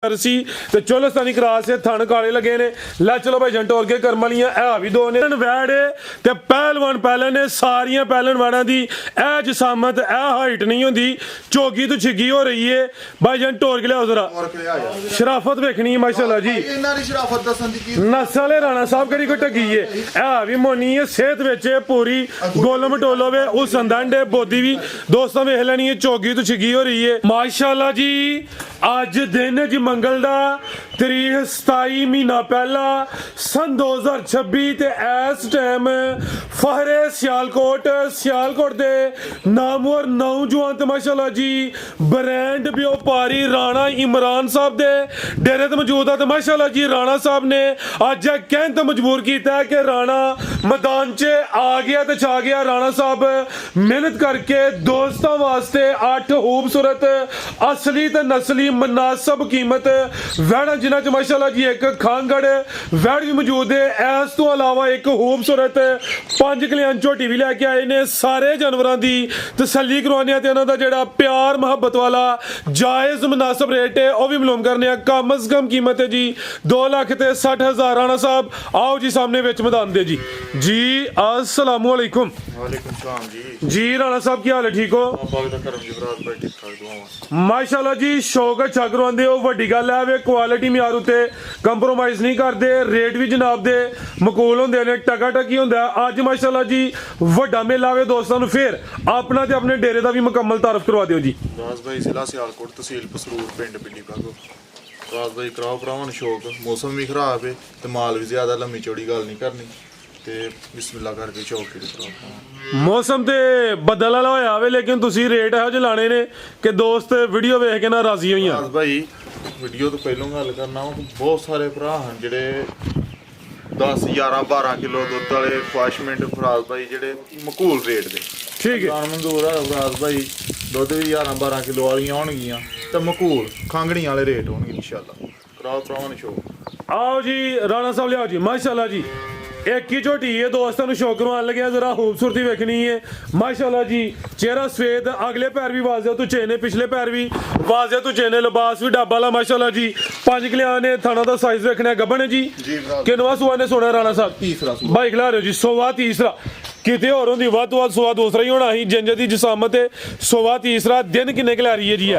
रसी ते चोलस्तानी क्रॉस से थन काले लगे ने लै चलो भाई जंट और के कर्म वालियां है भी दो ने वैड़ ते पहलवान पहले ने सारियां पहलवान वैड़ा दी ए जसामत ए हाइट नहीं होंदी चोगी तो छिगी हो रही है भाई जंट और के लिया जरा शराफत वेखनी है माशाल्लाह जी नस्ल है राणा साहब कड़ी को टकी है भी मोनी है सेहत विच पूरी गोलम टोलो वे उस संदंड बोदी भी दोस्तों वेख लेनी है चोगी तो छिगी हो रही है माशाल्लाह जी अज दिन जी मंगल दा तरीक 27 महीना पहला सन 2026 ते इस टाइम फहरे सियालकोट दे नामवर नौजवान ते माशाल्लाह जी ब्रांड व्यापारी राणा इमरान साहब दे डेरे ते मौजूद है ते माशाल्लाह जी राणा साहब ने अज कहते मजबूर किया है कि राणा मैदान च आ गया ते छा गया। राणा साहब मेहनत करके दोस्तों वास्ते 8 खूबसूरत असली ते नस्ली मुनासब कीमत वैड़ा जिन्हां च माशाल्लाह जी एक खानगढ़ वैड़ भी मौजूद है। इस तो अलावा एक खूबसूरत 5 कल्याण झोटी भी लैके आए ने सारे जानवरों की तसल्ली करवाने ते उन्हां दा जेड़ा प्यार मुहब्बत वाला जायज़ मुनासब रेट है वह भी मालूम करने कम अज कम कीमत है जी 2,60,000। राणा साहब आओ जी सामने विच मैदान दे जी अस्सलाम वालेकुम। जी राणा साहब की हाल है ठीक हो माशाल्लाह जी शौक अच्छा करवाते हो वड्डी गल है वे क्वालिटी म्यार उत्ते कंप्रोमाइज़ नहीं करते रेट भी जनाब दे मकूल होंदे ने टका टकी होंदा अज माशाल्लाह जी वड्डा मेला वे दोस्तों फिर अपना ते अपने डेरे का भी मुकम्मल तारफ करवा दिओ जी। राज भाई जिला सियालकोट तहसील पसरूर पिंड पिंडी भागो राज भाई कराओ भरावन शौक मौसम भी खराब है तो माल भी ज्यादा लम्मी चौड़ी गल नहीं करनी ते बिस्मिल्लाह करके शौक की मौसम ते बदल वाला होया वे लेकिन तुसी रेट है जो लाने ने कि दोस्त वीडियो वेख के ना राजी होई राज भाई वीडियो तो पहलों गल करना बहुत सारे भरा हैं जेडे 10 11 12 किलो दुध वाले ख्वाहिशमेंट फराज भाई जेडे मकूल रेट दे ठीक है मंजूर है फराज भाई दुध भी 11 12 किलो वाली होणगियां ते मकूल खांगड़ी वाले रेट होणगे इंशाल्लाह कराओ भरावन शौक। आओ जी राणा साहब लियाओ जी माशाल्लाह जी एक ही झोटी है दोस्तों शौक करवान लगे जरा खूबसूरती वेखनी है माशाल्लाह जी चेहरा सफेद अगले पैर भी वाजे तो चेने पिछले पैर भी वाजे तो चेने लिबास भी डब्बा ला माशाल्लाह जी 5 कल्याण ने थाना दा साइज वेखना गबन है जी किनवा सुआ ने सोना राणा साहब तीसरा भाई खिला रहे हो जी सोवा तीसरा किते होर होंदी वध तो वध सोवा दूसरा ही होना ही जिंज दी जसामत है सोवा तीसरा दिन किन्ने खिला रही है जी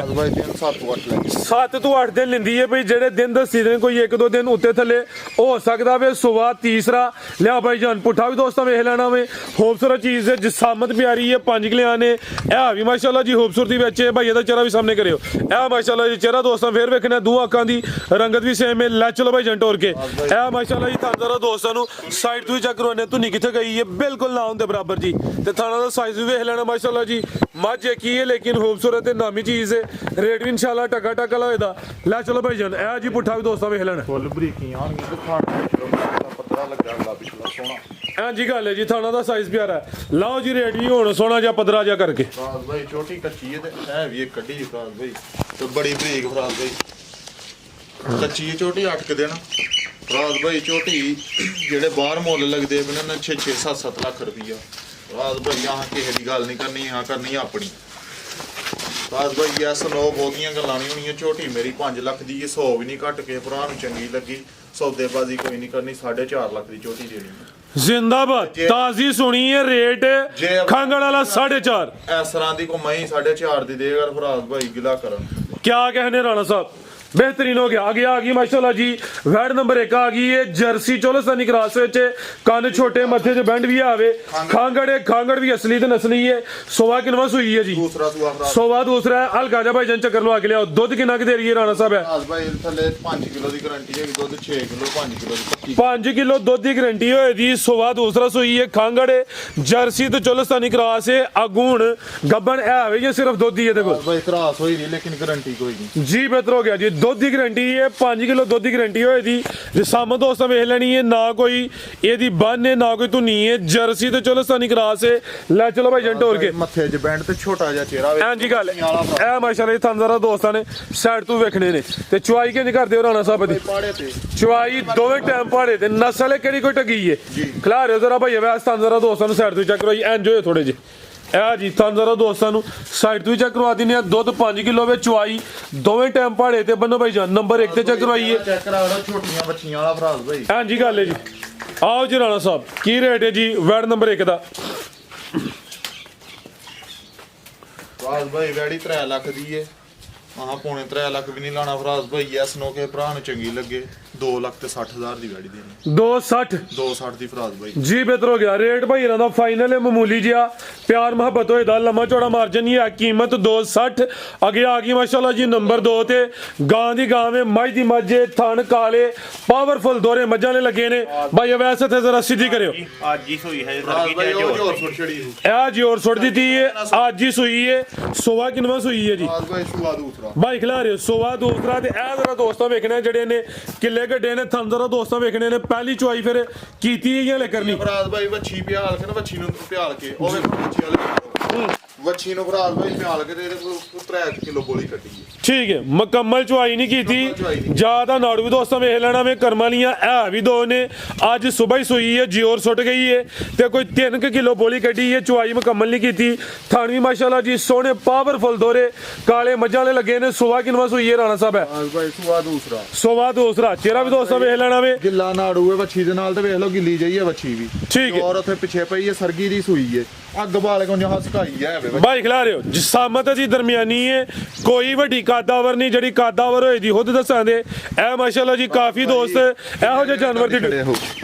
7 तो 8 दिन लेंदी है भाई जेडे दिन दसी दिन कोई 1-2 दिन उत्ते थले हो सकदा वे सोवा तीसरा लिया भाई जान पुठा भी दोस्तों वेख लेना वे खूबसूरत चीज है जसामत प्यारी है 5 कल्याण ने ए भी माशाल्लाह जी खूबसूरती विच है भाई दा चेहरा भी सामने करियो ए माशाल्लाह जी चेहरा दोस्तों फिर वेखना दो अखां दी रंगत भी सेम है लै चलो भाई जंट और के ए माशाल्लाह जी थाना दोस्तों नु साइड तो ही चेक करवाने तू नहीं किथे गई है बिल्कुल ना दे बराबर जी ते थाना दा साइज भी वेख लेना माशाल्लाह जी मझ एक ही है लेकिन खूबसूरत है नामी चीज है रेट भी इंशाल्लाह टका टका होएदा लै चलो भाई जान ए जी पुठा भी दोस्तों वेख लेना फुल बरीकियां आणगी ते खाण पतरा लगा ला पिछला सोना हां जी गल है जी थाना दा साइज प्यारा है लाओ जी रेट भी हुन सोना जा पदरा जा करके फराज भाई छोटी कच्ची है ते है भी एक कड्डी फराज भाई ते बड़ी बरीक फराज भाई कच्ची है छोटी 8 के दिन फराज भाई छोटी जेडे बाहर मुल लगदे बने ना 6 7 लाख रुपया फराज भाई यहाँ किसी की गल नहीं करनी यहाँ करनी अपनी फराज भाई ऐसा नो बहुतियां गल्लां नहीं होनियां छोटी मेरी 5 लाख दी 100 भी नहीं घट के भरा नूं चंगी लगी सौदेबाजी कोई नहीं करनी 4.5 लाख दी छोटी देनी जिंदाबाद ताजी सुनी है रेट खांगड़ वाला 4.5 इस तरह दी को मई 4.5 दी देगा फराज भाई गिला करन क्या कहने राणा साहब बेहतरीन हो गया आ गई माशाल्लाह जी वैड नंबर 1 आ गई है जर्सी चोलस्तानी क्रॉस विच कान छोटे मथे च बैंड भी आवे खांगड़ भी असली ते नस्ली है सोवा किनवा सुई है जी सोवा दूसरा है हल्का जा भाई जन चक्कर लवा के लिया दुध कितना की दे रही है राणा साहब है भाई थले 5 किलो दी गारंटी है दुध 6 किलो 5 किलो दी 5 किलो दुध की गारंटी होए दी सोवा दूसरा सुई है खांगड़ जर्सी ते चोलस्तानी क्रॉस है अगूण गब्बन है या सिर्फ दुध ही है देखो भाई क्रॉस होई नहीं लेकिन गारंटी कोई नहीं जी बेहतर हो गया जी दुध की गारंटी है 5 किलो दुध की गारंटी होए दी जिसाम दोस्तों वेख लेनी है ना कोई एदी बन है ना कोई धुनी है जर्सी ते चोलस्तानी क्रॉस है लै चलो भाई जंट और के मथे च बैंड ते छोटा जा चेहरा हां जी गल ए माशाल्लाह थानदारा दोस्तां ने साइड तो वेखने ने ते चुआई किंज करदे हो राणा साहब दी पाड़े ते चुआई दोवें टाइम पाड़े ते नस्ल केड़ी कोई टगी है खिला रहे हो जरा भाई वैस थानदारा दोस्तां ने साइड तो चेक करो इंज होए थोड़े जे ਇਹ ਜੀ ਤੁਹਾਨੂੰ ਜ਼ਰਾ ਦੋਸਤਾਂ ਨੂੰ ਸਾਈਡ ਤੋਂ ਹੀ ਚੈੱਕ ਕਰਵਾ ਦਿੰਦੇ ਆ। ਦੁੱਧ 5 ਕਿਲੋ ਵਿੱਚ ਚੁਆਈ ਦੋਵੇਂ ਟਾਈਮ ਪਹਾੜੇ ਤੇ ਬੰਨੋ ਭਾਈ ਜਾਨ ਨੰਬਰ 1 ਤੇ ਚੈੱਕ ਕਰਵਾਈਏ। ਚੈੱਕ ਕਰਾ ਲਓ ਛੋਟੀਆਂ ਬੱਚੀਆਂ ਵਾਲਾ ਫਰਾਜ਼ ਭਾਈ। ਹਾਂਜੀ ਗੱਲ ਹੈ ਜੀ। ਆਓ ਜੀ ਰਾਣਾ ਸਾਹਿਬ ਕੀ ਰੇਟ ਹੈ ਜੀ ਵੈੜ ਨੰਬਰ 1 ਦਾ? ਫਰਾਜ਼ ਭਾਈ ਵੈੜੀ 3 ਲੱਖ ਦੀ ਏ। ਆਹ ਪੌਣੇ 3 ਲੱਖ ਵੀ ਨਹੀਂ ਲਾਣਾ ਫਰਾਜ਼ ਭਾਈ। ਐਸ ਨੋ ਕੇ ਭਰਾ ਨੂੰ ਚੰਗੀ ਲੱਗੇ 2,60,000 ਦੀ ਵੈੜੀ ਦੇਣੀ। 260 260 ਦੀ ਫਰਾਜ਼ ਭਾਈ ਜੀ ਬਿਹਤਰ ਹੋ ਗਿਆ। ਰੇਟ ਭਾਈ ਇਹਨਾਂ ਦਾ ਫਾਈਨਲ ਹੈ ਮਾਮੂਲੀ ਜਿਹਾ ਪਿਆਰ ਮੁਹੱਬਤ ਹੋਏ ਦਾ ਲੰਮਾ ਚੌੜਾ ਮਾਰਜਨ ਨਹੀਂ ਹੈ। ਕੀਮਤ 260 ਅੱਗੇ ਆ ਗਈ ਮਾਸ਼ਾਅੱਲਾ ਜੀ ਨੰਬਰ 2 ਤੇ ਗਾਂ ਦੀ ਗਾਂ ਵੇ ਮੱਝ ਦੀ ਮੱਝ ਥਣ ਕਾਲੇ ਪਾਵਰਫੁਲ ਦੋਰੇ ਮੱਝਾਂ ਨੇ ਲੱਗੇ ਨੇ ਭਾਈ। ਵੈਸੇ ਤੇ ਜ਼ਰਾ ਸਿੱਧੀ ਕਰਿਓ। ਅੱਜ ਹੀ ਹੋਈ ਹੈ ਫਰਾਜ਼ ਭਾਈ ਉਹ ਜੋਰ ਸੁੱਟ ਛੜੀ ਇਹ ਜੀ ਹੋਰ ਸੁੱਟ ਦਿੱਤੀ ਹੈ ਅੱਜ ਹੀ ਸੂਈ ਹੈ। ਸੋਵਾ ਕਿੰਨਵਾਂ ਸੂਈ ਹੈ ਜੀ ਫਰਾਜ਼ ਭਾਈ ਸੁਆ ਦੂਸਰਾ ਭਾਈ ਖਿਲਾ ਰਹੇ ਸੋਵਾ ਦੂਸਰਾ ਤੇ ਇਹ ਜ਼ਰਾ ਦੋਸਤਾਂ ਵੇਖਣੇ ਜਿਹੜੇ ਨੇ ਕਿੱਲੇ ਗੱਡੇ ਨੇ ਥਣ ਜ਼ਰਾ ਦੋਸਤਾਂ ਵੇਖਣੇ ਨੇ ਪਹਿਲੀ ਚੁਆਈ ਫਿਰ ਕੀਤੀ ਹੈ ਜਾਂ ਲੈ ਕਰਨੀ। ਫਰਾਜ਼ ਭਾਈ ਵੱਛੀ ਪਿਆਲ ਕੇ ਨਾ ਵੱਛੀ ਨੂੰ ਪਿਆਲ ਕੇ ਉਹ ਵੇਖੋ ਵੱਛੀ ਵਾਲੇ ਵੱਛੀ ਨੂੰ ਫਰਾਜ਼ ਭਾਈ ਪਿਆਲ ਕੇ ਤੇ ਇਹਦੇ ਕੋਲ 3 ਕਿਲੋ ਬੋਲੀ ਕੱਢੀ ਹੈ। ਠੀਕ ਹੈ ਮੁਕੰਮਲ ਚੁਆਈ ਨਹੀਂ ਕੀਤੀ ਜਿਆਦਾ ਨਾੜੂ ਵੀ ਦੋਸਤਾਂ ਵੇਖ ਲੈਣਾ ਵੇ ਕਰਮਾਂ ਲੀਆਂ ਇਹ ਵੀ ਦੋ ਨੇ ਅੱਜ ਸਵੇਰ ਹੀ ਸੂਈ ਹੈ ਜੀ ਔਰ ਸੁੱਟ ਗਈ ਹੈ ਤੇ ਕੋਈ 3 ਕਿਲੋ ਬੋਲੀ ਕੱਢੀ ਹੈ। ਚੁਆਈ ਮੁਕੰਮਲ ਨਹੀਂ ਕੀਤੀ। ਥਣ ਵੀ ਮਾਸ਼ਾਅੱਲਾ ਜੀ ਸੋਹਣੇ ਪਾਵਰਫੁਲ ਦੋਰੇ ਕਾਲੇ ਮੱਝਾਂ ਵਾਲੇ ਲੱਗੇ ਨੇ। ਸੋਵਾ ਕਿੰਨਵਾਂ ਸੂਈ ਹੈ ਰਾਣਾ ਸਾਹਿਬ? ਹੈ ਫਰਾਜ਼ ਭਾਈ ਸੁਆ ਦੂਸਰਾ ਸੋਵਾ ਦੂਸਰਾ ਚਿਹਰਾ ਵੀ ਦੋਸਤਾਂ ਵੇਖ ਲੈਣਾ ਵੇ ਗਿੱਲਾ ਨਾੜੂ ਹੈ ਵੱਛੀ ਦੇ ਨਾਲ ਤੇ ਵੇਖ ਲਓ ਗਿੱਲੀ ਜਈ ਹੈ ਵੱਛੀ ਵੀ। ਠੀਕ ਹੈ। ਔਰ ਉੱਥੇ ਪਿੱਛੇ ਪਈ ਹੈ ਸਰਗੀ ਦੀ ਸੂਈ ਹੈ। ਅੱਗ ਬਾਲੇ ਕੋਲ ਜਹਾ ਸਕਾਈ ਹੈ ਵੇ ਭਾਈ ਖਿਲਾ ਰਹੇ ਹੋ ਜਿਸਾਮਤ ਦੀ ਦਰਮਿਆਨੀ ਹੈ ਕੋਈ ਵੱਡੀ ਕਾਦਾਵਰ ਨਹੀਂ ਜਿਹੜੀ ਕਾਦਾਵਰ ਹੋਏ ਦੀ ਖੁਦ ਦੱਸਾਂ ਦੇ ਇਹ ਮਾਸ਼ਾਅੱਲਾ ਜੀ ਕਾਫੀ ਦੋਸਤ ਇਹੋ ਜਿਹੇ ਜਾਨਵਰ ਦੀ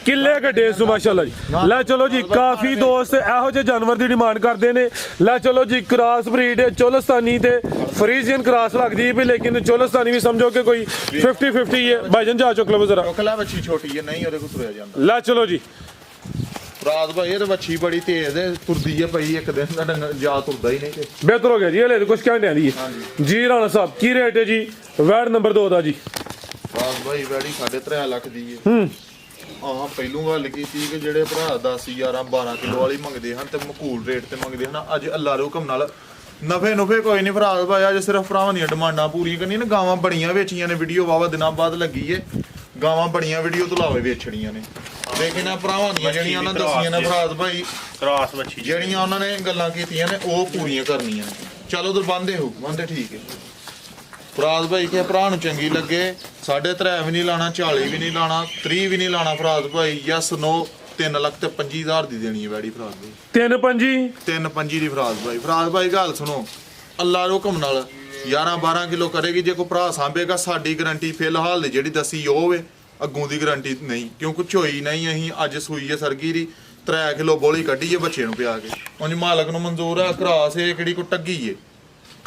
ਕਿੱਲੇ ਗੱਡੇ ਸੋ ਮਾਸ਼ਾਅੱਲਾ ਜੀ। ਲੈ ਚਲੋ ਜੀ ਕਾਫੀ ਦੋਸਤ ਇਹੋ ਜਿਹੇ ਜਾਨਵਰ ਦੀ ਡਿਮਾਂਡ ਕਰਦੇ ਨੇ। ਲੈ ਚਲੋ ਜੀ ਕ੍ਰਾਸ ਬਰੀਡ ਚੋਲਸਤਾਨੀ ਤੇ ਫਰੀਜ਼ੀਅਨ ਕ੍ਰਾਸ ਲੱਗਦੀ ਹੈ ਲੇਕਿਨ ਚੋਲਸਤਾਨੀ ਵੀ ਸਮਝੋ ਕਿ ਕੋਈ 50-50 ਹੈ। ਭਾਈਜਾਨ ਜਾ ਚੁੱਕ ਲਓ ਜ਼ਰਾ। ਕੋਕਲਾ ਵੱਛੀ ਛੋਟੀ ਹੈ ਨਹੀਂ ਉਹਦੇ ਕੋਲ ਤੁਰਿਆ ਜਾਂਦਾ। ਲੈ ਚਲੋ ਜੀ ਫਰਾਜ਼ ਭਾਈ ਇਹ ਵੱਛੀ ਬੜੀ ਤੇਜ਼ ਹੈ ਤੁਰਦੀ ਹੈ ਪਈ ਇੱਕ ਦਿਨ ਦਾ ਜਾ ਤੁਰਦਾ ਹੀ ਨਹੀਂ ਤੇ ਬਿਹਤਰ ਹੋ ਗਿਆ ਜੀ ਹਲੇ ਕੁਝ ਕਹਿਣ ਦੀ ਜੀ। ਰਾਣਾ ਸਾਹਿਬ ਕੀ ਰੇਟ ਹੈ ਜੀ ਵੈੜ ਨੰਬਰ 2 ਦਾ ਜੀ? ਫਰਾਜ਼ ਭਾਈ ਵੈੜੀ 3.5 ਲੱਖ ਦੀ ਹੈ। ਆਹ ਪਹਿਲੂ ਗੱਲ ਕੀਤੀ ਕਿ ਜਿਹੜੇ ਭਰਾ 10 11 12 ਕਿਲੋ ਵਾਲੀ ਮੰਗਦੇ ਹਨ ਤੇ ਮਕੂਲ ਰੇਟ ਤੇ ਮੰਗਦੇ ਹਨ। ਅੱਜ ਅੱਲਾ ਦੇ ਹੁਕਮ ਨਾਲ ਨਫੇ ਕੋਈ ਨਹੀਂ ਫਰਾਜ਼ ਭਾਈ ਅੱਜ ਸਿਰਫ ਭਰਾਵਾਂ ਦੀਆਂ ਡਿਮਾਂਡਾਂ ਪੂਰੀਆਂ ਕਰਨੀਆਂ ਨੇ। ਗਾਵਾਂ ਬੜੀਆਂ ਵੇਚੀਆਂ ਨੇ ਵੀਡੀਓ ਵਾਵਾ ਦਿਨਾਂ ਬਾਅਦ ਲੱਗੀ ਏ। ਗਾਵਾਂ ਬੜੀਆਂ ਵੀਡੀਓ ਤੋਂ ਲਾਵੇ ਵੇਚਣੀਆਂ ਨੇ ਲੇਕਿਨ ਆ ਭਰਾਵਾਂ ਦੀਆਂ ਜਿਹੜੀਆਂ ਉਹਨਾਂ ਦੱਸੀਆਂ ਨੇ ਫਰਾਜ਼ ਭਾਈ ਕ੍ਰਾਸ ਵੱਛੀ ਜਿਹੜੀਆਂ ਉਹਨਾਂ ਨੇ ਗੱਲਾਂ ਕੀਤੀਆਂ ਨੇ ਉਹ ਪੂਰੀਆਂ ਕਰਨੀਆਂ ਨੇ। ਚਲੋ ਉਧਰ ਬੰਦੇ ਠੀਕ ਹੈ। ਫਰਾਜ਼ ਭਾਈ ਕਿ ਭਰਾ ਨੂੰ ਚੰਗੀ ਲੱਗੇ 3.5 ਵੀ ਨਹੀਂ ਲਾਣਾ 40 ਵੀ ਨਹੀਂ ਲਾਣਾ 30 ਵੀ ਨਹੀਂ ਲਾਣਾ ਫਰਾਜ਼ ਭਾਈ ਯਸ ਨੋ 3,25,000 ਦੀ ਦੇਣੀ ਹੈ ਵੈੜੀ ਫਰਾਜ਼ ਭਾਈ। 3.25 ਦੀ ਫਰਾਜ਼ ਭਾਈ। ਫਰਾਜ਼ ਭਾਈ ਗੱਲ ਸੁਣੋ ਅੱਲਾ ਦੇ ਹੁਕਮ ਨਾਲ 11-12 ਕਿਲੋ ਕਰੇਗੀ ਜੇ ਕੋਈ ਭਰਾ ਸਾਂਭੇਗਾ ਸਾਡੀ ਗਾਰੰਟੀ ਫਿਲਹਾਲ ਦੀ ਜਿਹੜੀ ਦੱਸੀ ਉਹ ਵੇ ਅੱਗੋਂ ਦੀ ਗਾਰੰਟੀ ਨਹੀਂ ਕਿਉਂਕਿ ਝੋਈ ਨਹੀਂ ਅਸੀਂ ਅੱਜ ਸੂਈ ਹੈ ਸਰਗੀ ਦੀ 3 ਕਿਲੋ ਬੋਲੀ ਕੱਢੀ ਹੈ ਬੱਚੇ ਨੂੰ ਪਿਆ ਕੇ ਉਂਝ ਮਾਲਕ ਨੂੰ ਮਨਜ਼ੂਰ ਆ। ਘਰਾਸ ਇਹ ਕਿਹੜੀ ਕੋ ਟੱਗੀ ਏ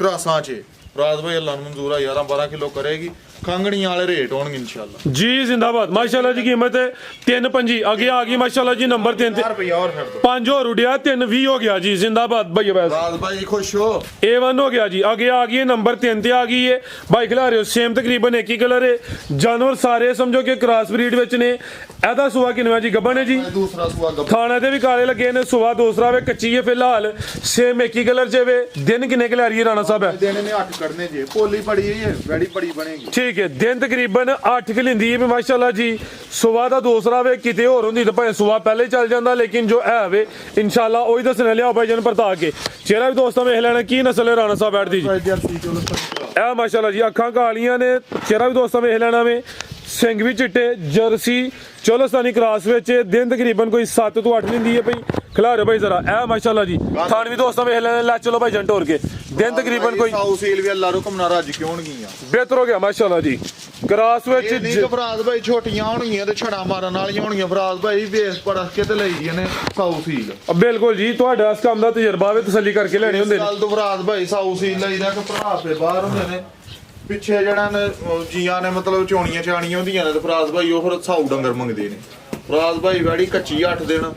ਘਰਾਸਾਂ 'ਚ ਫਰਾਜ਼ ਭਾਈ ਅੱਲਾ ਨੂੰ ਮਨਜ਼ੂਰ ਆ 11-12 ਕਿਲੋ ਕਰੇਗੀ। ਖੰਗਣੀਆਂ ਵਾਲੇ ਰੇਟ ਹੋਣਗੇ ਇਨਸ਼ਾਅੱਲਾ ਜੀ ਜ਼ਿੰਦਾਬਾਦ ਮਾਸ਼ਾਅੱਲਾ ਜੀ। ਕੀਮਤ 3.25 ਅੱਗੇ ਆ ਗਈ ਮਾਸ਼ਾਅੱਲਾ ਜੀ ਨੰਬਰ 3 ਤੇ ਰੁਪਿਆ ਹੋਰ ਫਿਰ ਦੋ 5 ਹੋਰ ਉਡਿਆ 3.20 ਹੋ ਗਿਆ ਜੀ। ਜ਼ਿੰਦਾਬਾਦ ਭਾਈ ਫਰਾਜ਼ ਭਾਈ ਖੁਸ਼ ਹੋ A1 ਹੋ ਗਿਆ ਜੀ। ਅੱਗੇ ਆ ਗਈ ਹੈ ਨੰਬਰ 3 ਤੇ ਆ ਗਈ ਹੈ ਭਾਈ ਖਿਲਾ ਰਹੇ ਹੋ ਸੇਮ ਤਕਰੀਬਨ ਇੱਕ ਹੀ ਕਲਰ ਹੈ। ਜਾਨਵਰ ਸਾਰੇ ਸਮਝੋ ਕਿ ਕ੍ਰਾਸ ਬਰੀਡ ਵਿੱਚ ਨੇ। ਇਹਦਾ ਸੁਆ ਕਿੰਨਵਾਂ ਜੀ ਗੱਬਣ ਹੈ ਜੀ? ਦੂਸਰਾ ਸੁਆ ਗੱਬਣ ਥਾਣੇ ਤੇ ਵੀ ਕਾਲੇ ਲੱਗੇ ਨੇ। ਸੁਆ ਦੂਸਰਾ ਵੇ ਕੱਚੀ ਹੈ ਫਿਲਹਾਲ ਸੇਮ ਇੱਕ ਹੀ ਕਲਰ ਚ ਵੇ। ਦਿਨ ਕਿੰਨੇ ਕਿ ਲੈ ਰਹੀ ਹੈ ਰਾਣਾ ਸਾਹਿਬ? ਹੈ ਦੇਣੇ ਨੇ 8 ਕੱਢਨੇ ਜੇ ਪੋਲੀ ਪੜੀ ਹੈ ਵੈੜੀ ਪੜੀ ਬਣੇਗੀ। ਠੀਕ ਹੈ ਦਿਨ ਤਕਰੀਬਨ 8 ਕਿ ਲਿੰਦੀ ਹੈ ਮਾਸ਼ਾਅੱਲਾ ਜੀ। ਸੁਆ ਦਾ ਦੂਸਰਾ ਵੇ ਕਿਤੇ ਹੋਰ ਹੁੰਦੀ ਤਾਂ ਭਾਵੇਂ ਸੁਆ ਪਹਿਲੇ ਚੱਲ ਜਾਂਦਾ ਲੇਕਿਨ ਜੋ ਹੈ ਵੇ ਇਨਸ਼ਾਅੱਲਾ ਉਹੀ ਦੱਸਣ ਲਿਆ ਭਾਈ ਜਨ ਪਰਤਾ ਕੇ। ਚਿਹਰਾ ਵੀ ਦੋਸਤਾਂ ਵੇਖ ਲੈਣਾ ਕੀ ਨਸਲ ਹੈ ਰਾਣਾ ਸਾਹਿਬ ਬੈਠਦੀ ਜੀ। ਇਹ ਮਾਸ਼ਾਅੱਲਾ ਜੀ ਅੱਖਾਂ ਕਾਲੀਆਂ ਨੇ। ਚਿਹਰਾ ਵੀ ਦੋਸਤਾਂ ਵੇਖ ਲੈਣਾ ਵੇ ਸਿੰਘ ਵੀ ਚਿੱਟੇ ਜਰਸੀ ਚੋਲਸਤਾਨੀ ਕ੍ਰਾਸ ਵਿੱਚ ਦਿਨ ਤਕਰੀਬਨ ਕੋਈ 7 ਤੋਂ 8 ਲਿੰਦੀ ਹੈ ਭਾਈ। ਖਿਲਾ ਰਹੇ ਭਾਈ ਜ਼ਰਾ ਇਹ ਮਾਸ਼ਾਅੱਲਾ ਜੀ ਥਾਣ ਵੀ ਦੋਸਤਾਂ ਵੇਖ ਲੈਣੇ। ਲੈ ਚਲੋ ਭਾਈ ਜੰਟ ਹੋਰ ਕੇ ਦਿਨ ਤਕਰੀਬਨ ਕੋਈ ਸਾਊ ਸੀਲ ਵੀ ਅੱਲਾ ਹੁਕਮ ਨਾਲ ਰੱਜ ਕਿਉਂ ਨਹੀਂ ਆ ਬਿਹਤਰ ਹੋ ਗਿਆ ਮਾਸ਼ਾਅੱਲਾ ਜੀ। ਕ੍ਰਾਸ ਵਿੱਚ ਇਹ ਨਹੀਂ ਫਰਾਜ਼ ਭਾਈ ਛੋਟੀਆਂ ਹੋਣਗੀਆਂ ਤੇ ਛੜਾ ਮਾਰਨ ਵਾਲੀਆਂ ਹੋਣਗੀਆਂ ਫਰਾਜ਼ ਭਾਈ ਵੇਸ ਪੜਕ ਕੇ ਤੇ ਲਈ ਦੀਆਂ ਨੇ ਸਾਊ ਸੀਲ। ਬਿਲਕੁਲ ਜੀ ਤੁਹਾਡਾ ਇਸ ਕੰਮ ਦਾ ਤਜਰਬਾ ਵੇ ਤਸੱਲੀ ਕਰਕੇ ਲੈਣੇ ਹੁੰਦੇ ਨੇ। ਗੱਲ ਤੋਂ ਫਰਾਜ਼ ਭਾਈ ਸਾਊ ਸੀਲ ਲਈਦਾ ਕਿ ਭਰਾ ਤੇ ਬਾਹਰ ਹੁੰਦੇ ਨੇ ਪਿੱਛੇ ਜਿਹੜਾ ਨੇ ਜੀਆਂ ਨੇ ਮਤਲਬ ਚੋਣੀਆਂ ਚਾਣੀਆਂ ਹੁੰਦੀਆਂ ਨੇ ਤੇ ਫਰਾਜ਼ ਭਾਈ ਉਹ ਫਿਰ ਸਾਊ ਡੰਗਰ ਮੰਗਦੇ ਨੇ। ਫਰਾਜ਼ ਭਾਈ ਵੈੜੀ ਕੱਚੀ 8 ਦਿਨ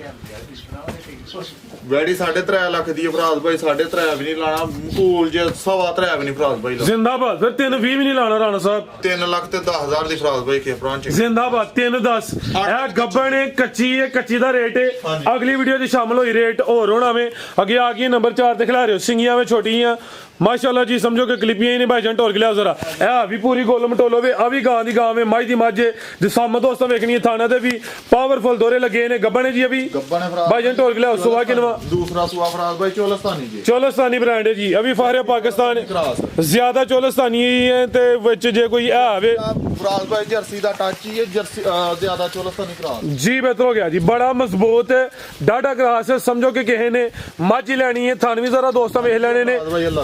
ਵੈੜੀ 3.5 ਲੱਖ ਦੀ ਫਰਾਜ਼ ਭਾਈ 3.5 ਵੀ ਨਹੀਂ ਲਾਣਾ ਮਕੂਲ ਜੇ 3.25 ਵੀ ਨਹੀਂ ਫਰਾਜ਼ ਭਾਈ ਜ਼ਿੰਦਾਬਾਦ ਫਿਰ 3.20 ਵੀ ਨਹੀਂ ਲਾਣਾ ਰਾਣਾ ਸਾਹਿਬ। 3 ਲੱਖ ਤੇ 10,000 ਦੀ ਫਰਾਜ਼ ਭਾਈ ਕੇ ਪ੍ਰਾਂਚ ਜ਼ਿੰਦਾਬਾਦ 3.10 ਇਹ ਗੱਬਣ ਹੈ ਕੱਚੀ ਹੈ ਕੱਚੀ ਦਾ ਰੇਟ ਹੈ। ਹਾਂਜੀ। ਅਗਲੀ ਵੀਡੀਓ 'ਚ ਸ਼ਾਮਲ ਹੋਈ ਰੇਟ ਹੋਰ ਹੋਣਾ ਵੇ। ਅੱਗੇ ਆ ਗਈ ਨੰਬਰ 4 ਤੇ ਖਿਲਾ ਰਹੇ ਹੋ ਸਿੰਗੀਆਂ ਵਿੱਚ ਛੋਟੀਆਂ ਮਾਸ਼ਾਅੱਲਾ ਜੀ ਸਮਝੋ ਕਿ ਕਲਿੱਪੀਆਂ ਹੀ ਨਹੀਂ ਭਾਈ ਜੰਟ ਹੋਰ ਕੇ ਲਿਆ ਜ਼ਰਾ। ਇਹ ਵੀ ਪੂਰੀ ਗੋਲ ਮਟੋਲੋ ਵੇ ਆ ਵੀ ਗਾਂ ਦੀ ਗਾਂ ਵੇ ਮੱਝ ਦੀ ਮੱਝ ਜਿਸਾਮਤ ਦੋਸਤਾਂ ਵੇਖਣੀ ਥਾਣਾ ਤੇ ਵੀ ਪਾਵਰਫੁਲ ਦੋਰੇ ਲੱਗੇ ਨੇ। ਗੱਬਣ ਹੈ ਜੀ ਅਭੀ ਗੱਬਣ ਹੈ ਫਰਾਜ਼ ਭਾਈ ਜੰਟ ਹੋਰ लिया सुबह किनवा दूसरा सुआ फराज भाई चोलस्तानी जी चोलस्तानी ब्रांड है जी अभी फारे पाकिस्तान क्रॉस ज्यादा चोलस्तानी ही है ते विच जे कोई है आवे फराज भाई जर्सी दा टच ही है जर्सी ज्यादा चोलस्तानी क्रॉस जी बेहतर हो गया जी बड़ा मजबूत है डाटा क्रास है समझो कि किसी ने मझ लेनी है थान भी जरा दोस्तों वेख लेने ने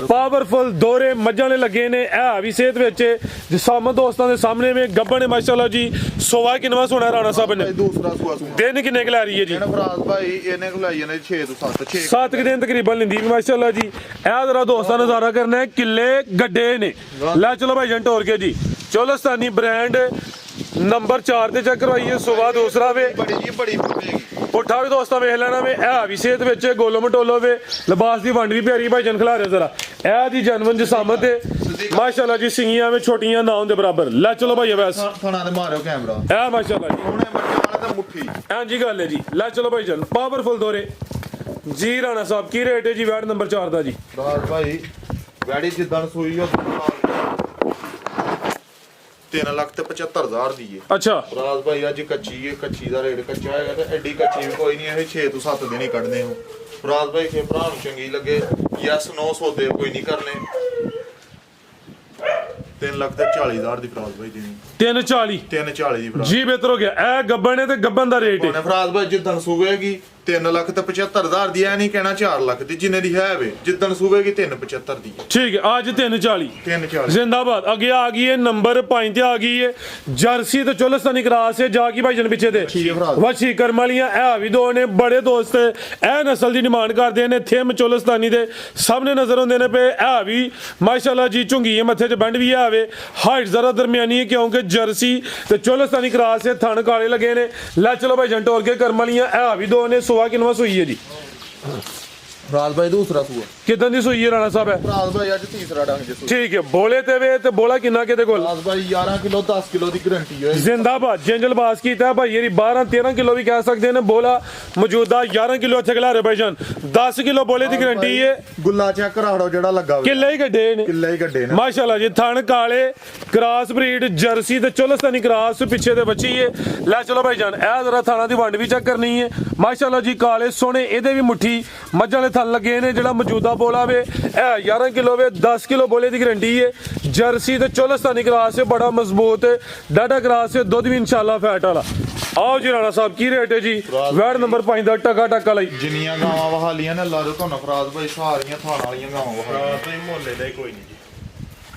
पावरफुल दोरे मज्जां ने लगे ने है भी सेहत विच जिसाम दोस्तों के सामने में गब्बन है माशाल्लाह जी सोवा किनवा सोना राणा साहब ने दूसरा सुआ सुआ दिन किन्ने क लै रही है जी फराज भाई इन्हें को लाई जाने 6 ਤੋਂ 7 6 7 के दिन तकरीबन लेंदी भी माशाल्लाह जी ए जरा दोस्तां नजारा करना है किले गड्डे ने लै चलो भाई जंट और के जी चोलस्तानी ब्रांड नंबर 4 ते चेक करवाइए सुबह दूसरा वे बड़ी पड़ेगी पुट्ठा भी दोस्तां वेख लेना वे है भी सेहत विच गोलो मटोलो वे लिबास दी वंड भी प्यारी भाई जन खिला रहे जरा ए दी जनवन जसामत है माशाल्लाह जी सिंगियां में छोटियां ना होंदे बराबर लै चलो भाई वैस थाना दे मारियो कैमरा ए माशाल्लाह जी ਉਹਨੇ ਮੱਝਾਂ ਵਾਲੇ ਤਾਂ ਮੁੱਠੀ हां जी गल है जी लै चलो भाई जन पावरफुल दोरे जी राणा साहब की रेट है जी वैट नंबर 4 दा जी ਫਰਾਜ ਭਾਈ ਵੈੜੀ ਜਿੱਦਣ ਸੂਈ ਉਹ 3,75,000 ਦੀ ਹੈ अच्छा ਫਰਾਜ ਭਾਈ ਅੱਜ ਕੱਚੀ ਹੈ ਕੱਚੀ ਦਾ ਰੇਟ ਕੱਚਾ ਹੈਗਾ ਤੇ ਐਡੀ ਕੱਚੀ ਵੀ ਕੋਈ ਨਹੀਂ ਇਹ 6 ਤੋਂ 7 ਦਿਨ ਹੀ ਕੱਢਨੇ ਹੋ ਫਰਾਜ ਭਾਈ ਕੇ ਭਰਾ ਨੂੰ ਚੰਗੀ ਲੱਗੇ ਯੈਸ 9 ਸੌਦੇ ਕੋਈ ਨਹੀਂ ਕਰਨੇ 3,40,000 ਦੀ ਫਰਾਜ ਭਾਈ ਦੇਣੀ 340 3,40 ਦੀ ਫਰਾਜ जी बेहतर हो गया ए गब्बन है ते गब्बन दा रेट है ਉਹਨੇ ਫਰਾਜ ਭਾਈ ਜਿੱਦਣ ਸੂਵੇਗੀ 3,75,000 ਦੀ ਐ ਨਹੀਂ ਕਹਿਣਾ 4 ਲੱਖ ਦੀ ਜਿੰਨੇ ਦੀ ਹੈ ਵੇ ਜਿੱਦਣ ਸੂਵੇਗੀ 3,75 ਦੀ ਹੈ ठीक है आज 340 3,40 जिंदाबाद आगे आ गई है नंबर 5 ते आ गई है जर्सी ते चोलस्तानी क्रास है जागी भाई जन पीछे दे ठीक है भरा वशी करमालियां है भी दो ने बड़े दोस्त ए नस्ल दी डिमांड करदे ने थेम चोलस्तानी दे सामने नजर होंदे ने पे है भी माशाल्लाह जी झुंगी है मथे च बंड भी है वे हाइट जरा दरमियानी है क्योंकि जर्सी ते चोलस्तानी क्रास है थन काले लगे ने लै चलो भाई जंट और के करमालियां है भी दो ने सुवा किनवा सुई है जी ਫਰਾਜ ਭਾਈ ਦੂਸਰਾ ਸੂਆ कितन दी सुई है राणा साहब है ਫਰਾਜ ਭਾਈ ਅੱਜ ਤੀਸਰਾ ਡੰਗ ਜੇ ਸੂਆ ठीक है बोले ते वे ते बोला किन्ना के दे कोल ਫਰਾਜ ਭਾਈ 11 ਕਿਲੋ 10 ਕਿਲੋ ਦੀ ਗਾਰੰਟੀ ਹੋਏ जिंदाबाद जेंजल बास कीता है भाई ये 12-13 किलो भी कह सकते हैं बोला मौजूदा 11 किलो इत्थे खिला रहे भाईजान 10 किलो बोले दी गारंटी है ਗੁੱਲਾ ਚੈੱਕ ਕਰਾੜੋ ਜਿਹੜਾ ਲੱਗਾ ਵੇ किले ही गड्ढे ने ਕਿੱਲੇ ਹੀ ਗੱਡੇ ਨੇ माशाल्लाह जी थन काले क्रॉस ब्रीड जर्सी ते चोलस्तानी क्रॉस पीछे दे बच्ची है लै चलो भाईजान ए जरा थाना दी वंड भी चेक करनी है माशाल्लाह जी काले सोने एदे भी मुट्ठी मज्जां दे थन लगे ने जेड़ा मौजूदा बोला वे ए 11 किलो वे 10 किलो बोले दी गारंटी है जर्सी ते चोलस्तानी क्रॉस है बड़ा मजबूत है डाटा क्रॉस है दूध भी इंशाल्लाह फैट वाला आओ जी राणा साहब की रेट है जी वैट नंबर 5 ਦਾ ਟਕਾ ਟਕਾ ਲਈ ਜਿੰਨੀਆਂ ਗਾਵਾਂ ਵਹਾਲੀਆਂ ਨੇ ਅੱਲਾ ਦੇ ਤੁਹਾਨੂੰ ਫਰਾਜ ਭਾਈ ਸਾਰੀਆਂ ਥਾਣ ਵਾਲੀਆਂ ਗਾਵਾਂ ਵਹਾਲੀਆਂ ਤੇ ਮੁਹੱਲੇ ਦਾ ਹੀ ਕੋਈ ਨਹੀਂ ਜੀ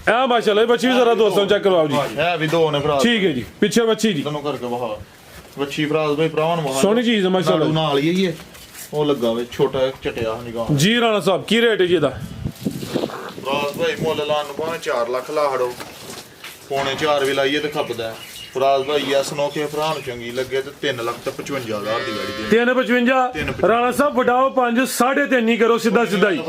ए माशाल्लाह बच्ची भी जरा दोस्तों चेक करवाओ जी ਹੈ ਵੀ ਦੋ ਨੇ ਫਰਾਜ ठीक है जी पीछे बच्ची जी ਤੈਨੂੰ ਕਰਕੇ ਵਹਾ ਵੱਛੀ ਫਰਾਜ ਭਾਈ ਭਰਾਵਾਂ ਨੂੰ ਵਹਾ सोहनी चीज है माशाल्लाह ਨਾਲ ਹੀ ਹੈ ਇਹ ਉਹ ਲੱਗਾ ਵੇ ਛੋਟਾ ਚਟਿਆ ਨਿਗਾਹ जी राणा साहब की रेट है जी ਇਹਦਾ ਫਰਾਜ ਭਾਈ ਮੁੱਲ ਲਾਣ ਨੂੰ ਭਾਵੇਂ 4 ਲੱਖ ਲਾ ਹੜੋ ਪੌਣੇ 4 ਵੀ ਲਾਈਏ ਤੇ ਖੱਪਦਾ ਹੈ। ਫਰਾਜ ਭਾਈ ਐਸ ਨੋ ਕੇ ਭਰਾ ਨੂੰ ਚੰਗੀ ਲੱਗੇ ਤੇ 3,55,000 ਦੀ ਗਾੜੀ ਦੇ 355 ਰਾਣਾ ਸਾਹਿਬ ਵਡਾਓ 5 3.5 ਹੀ ਕਰੋ ਸਿੱਧਾ ਸਿੱਧਾ ਹੀ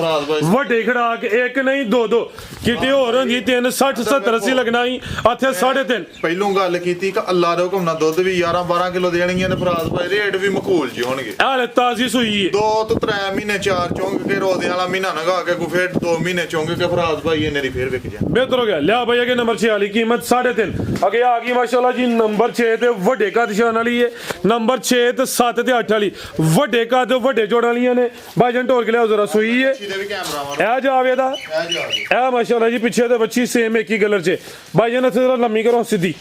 ਵੱਡੇ ਖੜਾ ਕੇ ਇੱਕ ਨਹੀਂ ਦੋ ਦੋ ਕਿਤੇ ਹੋਰ ਹੁੰਦੀ 3 60 70 80 ਲੱਗਣਾ ਹੀ ਇੱਥੇ 3.5 ਪਹਿਲੋਂ ਗੱਲ ਕੀਤੀ ਕਿ ਅੱਲਾ ਦੇ ਹੁਕਮ ਨਾਲ ਦੁੱਧ ਵੀ 11 12 ਕਿਲੋ ਦੇਣਗੀਆਂ ਨੇ ਫਰਾਜ ਭਾਈ ਰੇਟ ਵੀ ਮਕੂਲ ਜੀ ਹੋਣਗੇ ਹਾਲੇ ਤਾਜ਼ੀ ਸੂਈ ਹੈ 2 ਤੋਂ 3 ਮਹੀਨੇ 4 ਚੁੰਗ ਕੇ ਰੋਦੇ ਵਾਲਾ ਮਹੀਨਾ ਨਗਾ ਕੇ ਕੋ ਫੇਰ 2 ਮਹੀਨੇ ਚੁੰਗ ਕੇ ਫਰਾਜ ਭਾਈ ਇਹਨੇ ਦੀ ਫੇਰ ਵਿਕ ਜਾ ਬਿਹਤਰ ਹੋ ਗਿਆ ਲਿਆ ਭਾਈ ਅਗੇ ਨੰਬਰ 46 ਕੀਮਤ 3.5 ਅਗੇ ਆ ਗਈ ਮਾਸ਼ਾਅੱਲਾ ਜੀ ਨੰਬਰ 6 ਤੇ ਵੱਡੇ ਕੱਦ ਸ਼ਾਨ ਵਾਲੀ ਹੈ ਨੰਬਰ 6 ਤੇ 7 ਤੇ 8 ਵਾਲੀ ਵੱਡੇ ਕੱਦ ਵੱਡੇ ਜੋੜਾਂ ਵਾਲੀਆਂ ਨੇ ਭਾਈਜਾਨ ਢੋਲ ਕੇ ਲਿਆਓ ਜ਼ਰਾ ਸੂਈ ਹੈ ਇਹਦੇ ਵੀ ਕੈਮਰਾ ਮਾਰੋ ਇਹ ਜਾਵੇ ਦਾ ਇਹ ਜਾ ਇਹ ਮਾਸ਼ਾਅੱਲਾ ਜੀ ਪਿੱਛੇ ਤੇ ਬੱਚੀ ਸੇਮ ਇੱਕ ਹੀ ਕਲਰ 'ਚ ਭਾਈਜਾਨ ਇੱਥੇ ਜ਼ਰਾ ਲੰਮੀ ਕਰੋ ਸਿੱਧੀ